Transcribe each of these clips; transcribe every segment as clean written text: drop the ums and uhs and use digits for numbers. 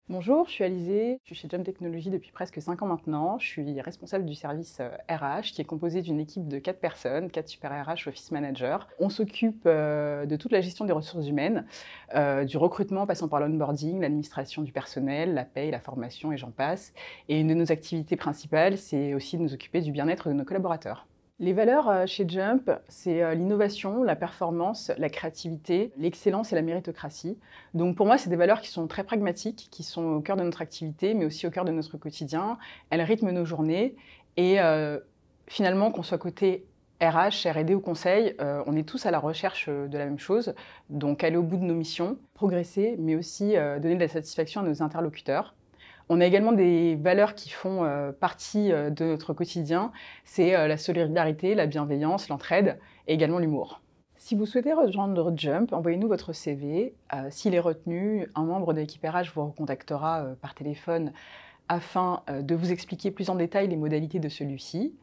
Bonjour, je suis Alizée, je suis chez Jump Technology depuis presque 5 ans maintenant. Je suis responsable du service RH qui est composé d'une équipe de 4 personnes, 4 super RH Office Managers. On s'occupe de toute la gestion des ressources humaines, du recrutement passant par l'onboarding, l'administration du personnel, la paye, la formation et j'en passe. Et une de nos activités principales, c'est aussi de nous occuper du bien-être de nos collaborateurs. Les valeurs chez Jump, c'est l'innovation, la performance, la créativité, l'excellence et la méritocratie. Donc pour moi, c'est des valeurs qui sont très pragmatiques, qui sont au cœur de notre activité, mais aussi au cœur de notre quotidien. Elles rythment nos journées et finalement, qu'on soit côté RH, R&D ou conseil, on est tous à la recherche de la même chose. Donc aller au bout de nos missions, progresser, mais aussi donner de la satisfaction à nos interlocuteurs. On a également des valeurs qui font partie de notre quotidien, c'est la solidarité, la bienveillance, l'entraide et également l'humour. Si vous souhaitez rejoindre Jump, envoyez-nous votre CV. S'il est retenu, un membre de l'équipe RH vous recontactera par téléphone afin de vous expliquer plus en détail les modalités de celui-ci,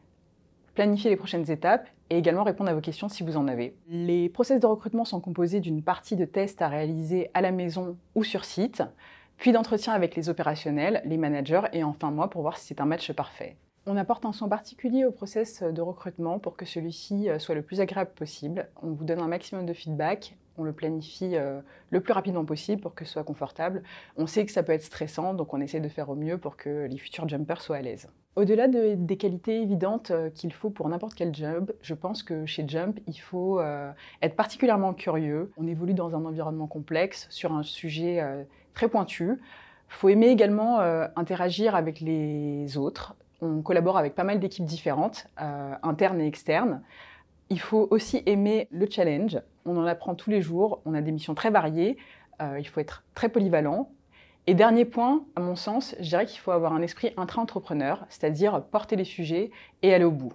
planifier les prochaines étapes et également répondre à vos questions si vous en avez. Les process de recrutement sont composés d'une partie de tests à réaliser à la maison ou sur site, puis d'entretien avec les opérationnels, les managers et enfin moi pour voir si c'est un match parfait. On apporte un soin particulier au process de recrutement pour que celui-ci soit le plus agréable possible. On vous donne un maximum de feedback, on le planifie le plus rapidement possible pour que ce soit confortable. On sait que ça peut être stressant, donc on essaie de faire au mieux pour que les futurs jumpers soient à l'aise. Au-delà des qualités évidentes qu'il faut pour n'importe quel job, je pense que chez Jump, il faut être particulièrement curieux. On évolue dans un environnement complexe, sur un sujet très pointu. Il faut aimer également interagir avec les autres. On collabore avec pas mal d'équipes différentes, internes et externes. Il faut aussi aimer le challenge. On en apprend tous les jours, on a des missions très variées. Il faut être très polyvalent. Et dernier point, à mon sens, je dirais qu'il faut avoir un esprit intra-entrepreneur, c'est-à-dire porter les sujets et aller au bout.